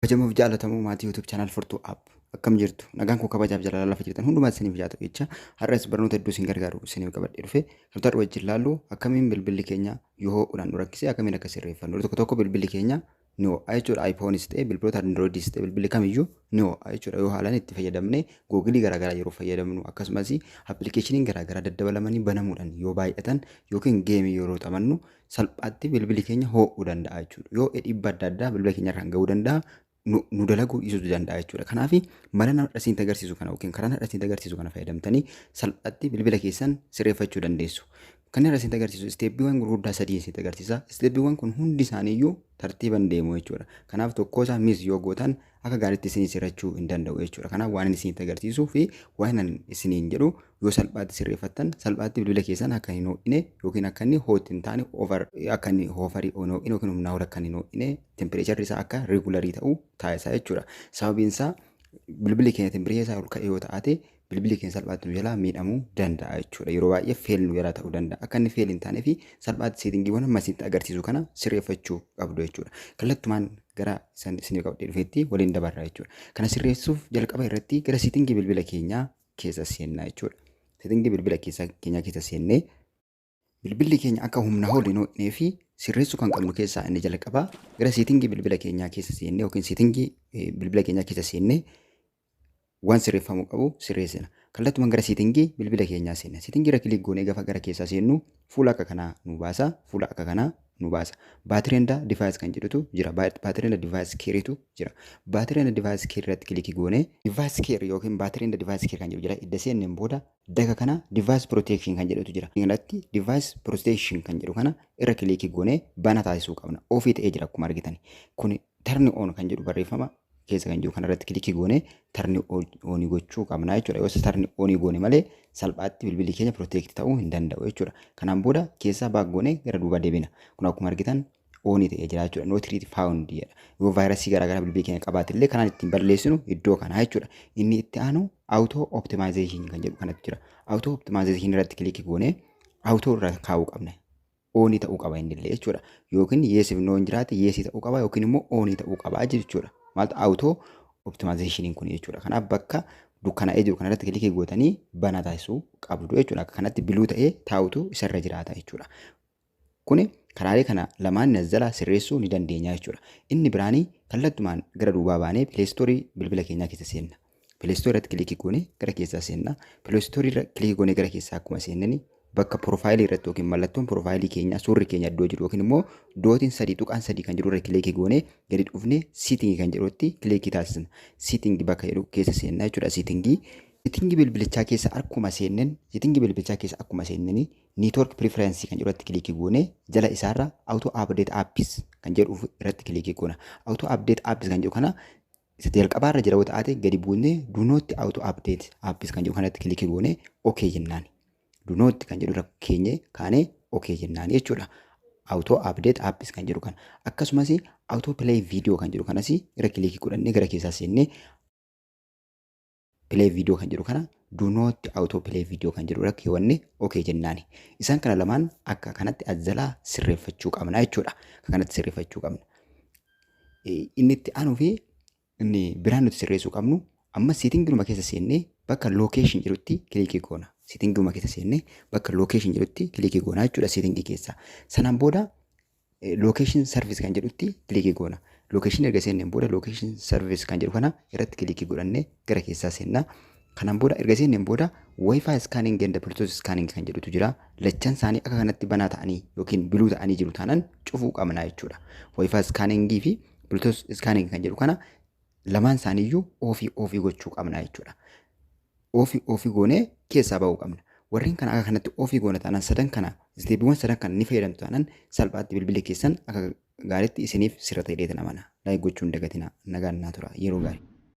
Kabajamoo fi jaalatamuu maatii YouTube channel Furtuu App akkam jirtu nagaan koo kabajaaf jaalala lafa jirtan hundumaa isiniif jaatu jecha har'as barnoota hedduu isin gargaaru isiniif qabadhee dhufe kan wajjin laallu akkamiin bilbilli keenya yoo udhaan nu rakkise akkamiin akka sirreeffannu tokko bilbilli keenya ni ho'a jechuudha. iPhone's ta'e bilbiloota Android's ta'e bilbilli kamiyyuu ni ho'a jechuudha. Yoo haalaan itti fayyadamne Google garaagaraa yeroo fayyadamnu akkasumas appilikeeshiniin garaagaraa daddabalamanii banamuudhaan yoo baay'atan yookiin geemii yeroo taphannu salphaatti bilbilli keenya ho'uu danda'a jechuudha. Yoo dhibba adda addaa bilbila keenya irraan ga'uu danda'a. Nu dalaguu dhiisuu danda'a jechuudha. Kanaaf mala nama isin agarsiisu kana yookiin karaa nama isin agarsiisu kana fayyadamtanii salphaatti bilbila keessan sirreeffachuu dandeessu. Kan irra isin agarsiisu isteeppiiwwan gurguddaa sadii isin agarsiisa. Isteeppiiwwan kun hundi isaaniiyyuu tartiibaan deemu jechuudha. Kanaaf tokko isaa miis yoo gootan akka gaariitti isin sirreeffachuu hin danda'u jechuudha. Kanaaf waan isin agarsiisuu fi waan isiniin jedhu yoo salphaatti sirreeffattan salphaatti bilbila keessan akka hin ho'ine yookiin akka inni hootti hin taane akka inni hoofarii ho'ine yookiin humnaa ol akka hin ho'ine tempereecharri isaa akka reegularii ta'uu taasisaa jechuudha. Sababiin isaa bilbilli keenya tempereecharri isaa ol ka'e yoo ta'ate bilbilli keenya salphaatti nu jalaa miidhamuu danda'a jechuudha. Yeroo baay'ee feel nu jalaa ta'uu danda'a. Akka inni feel hin taanee fi salphaatti seetingiiwwan amma isinitti agarsiisu kana sirreeffachuu qabdu jechuudha. Kallattumaan gara isinii qabdee dhufeetti waliin dabarra jechuudha. Kana sirreessuuf jalqaba irratti gara seetingii bilbila keenyaa keessa seennaa jechuudha. Seetingii bilbila keenyaa keessa seennee bilbilli keenya akka humna ol hin ho'inee fi sirreessuu kan qabnu keessaa inni jalqaba gara seetingii bilbila keenyaa keessa seennee yookiin seetingii bilbila keenyaa keessa seennee waan sirreeffamuu qabu sirreessina. Kallattumaan gara seetingii bilbila keenyaa seenna. Seetingii irra kilik goonee gaafa gara keessaa seennu fuula akka kanaa nu baasa. Fuula akka kanaa nu baasa. Baatirii endaa device kan jedhutu jira. Baatirii endaa device keeriitu jira. Baatirii endaa device keerii irratti kilik goonee device keerii yookiin baatirii endaa device keerii kan jedhu jira. Idda seenneen booda daga kana device protection kan jedhutu jira. Irratti device protection kan jedhu kana irra kilik goonee bana taasisuu qabna. Ofii ta'ee jira akkuma argitan. Kun turn on kan jedhu barreeffama keessa kan jiru kanarratti kilikii goonee tarni oonii gochuu qabna jechuudha. Yoo tarni oonii goone malee salphaatti bilbilli keenya protect ta'uu hin danda'u jechuudha. Kanaan booda keessaa baak goonee gara duuba deebina. Kun akkuma argitan oonii ta'ee jira jechuudha. No treat found jedha. Yoo vaayirasii garaagaraa bilbilli keenya qabaatillee kanaan ittiin balleessinu iddoo kanaa jechuudha. Inni itti aanu auto optimization kan jedhu kanatti jira. Auto optimization irratti kilikii goonee auto irra kaa'uu qabna. Oonii ta'uu qaba innillee jechuudha. Yookiin yeesiif noon jiraate yeesii ta'uu qaba yookiin immoo oonii ta'uu qaba jechuudha. Maaltu auto optimization kun jechuudha. Kanaaf bakka dukkana'ee jiru kanarratti kilikii gootanii bana taasisuu qabdu jechuudha. Akka kanatti biluu ta'ee taa'utu isarra jiraata jechuudha. Kuni karaalee kana lamaan nazzala sirreessuu ni dandeenya jechuudha. Inni biraanii kallattumaan gara duubaa baanee pileestoorii bilbila keenyaa keessa seenna. Pileestoorii irratti kilikii goonee gara keessaa seenna. Pileestoorii irra kilikii goonee gara keessaa akkuma seennani bakka profaayilii irratti yookiin mallattoon profaayilii keenya suurri keenya iddoo jiru yookiin immoo dootiin sadii tuqaan sadii kan jiru irra kilikii goonee gadi dhufnee siitingii kan jedhutti kilikii taasisna. Siitingii bakka jedhu keessa seenna jechuudha. Siitingii bilbilichaa keessa akkuma seennanii network preference kan jedhutti kilikii goonee jala isaarra auto update apps kan jedhu irratti kilikii goona. Auto update apps kan jedhu kana isa jalqabaarra jira yoo ta'ate gadi buunee do not auto update apps kan jedhu kanatti kilikii goonee okay jennaan. Do not kan jedhu keenye kaanee okay jennaan jechuudha. Auto update apps kan jedhu kana akkasumas auto play video kan jedhu kanas irra kilikii godhannee gara keessaa seennee play video kan jedhu kana do not auto play video kan jedhu irra keewwanne okay jennaani. Isaan kana lamaan akka kanatti azzalaa sirreeffachuu qabna jechuudha. Akka kanatti sirreeffachuu qabna. Inni itti aanuu fi inni biraan nuti sirreessuu qabnu amma seetingii keessa seennee bakka location jedhutti kilikii goona. Seetingii keessa seennee bakka location jedhutti kilikii goona jechuudha. Seetingii keessa sanaan booda location service kan jedhutti kilikii goona. Location erga seenneen booda location service kan jedhu kana irratti kilikii godhannee gara keessaa seennaa. Kanaan booda erga seenneen booda wifi scanning and bluetooth scanning kan jedhutu jira. Lachan isaanii akka kanatti banaa ta'anii yookiin biluu ta'anii jiru taanaan cufuu qabna jechuudha. Wifi scanning fi bluetooth scanning kan jedhu kana lamaan isaaniiyyuu ofii gochuu qabna jechuudha. Ofii goonee keessaa ba'uu qabna. Warreen kana akka kanatti ofii goona taanaan sadan kana isteepiiwwan sadan kana ni fayyadamtu taanaan salphaatti bilbilli keessan akka gaariitti isiniif sirra ta'ee dheetana mana. Laayik gochuun dagatina nagaan naa tura yeroo gaarii.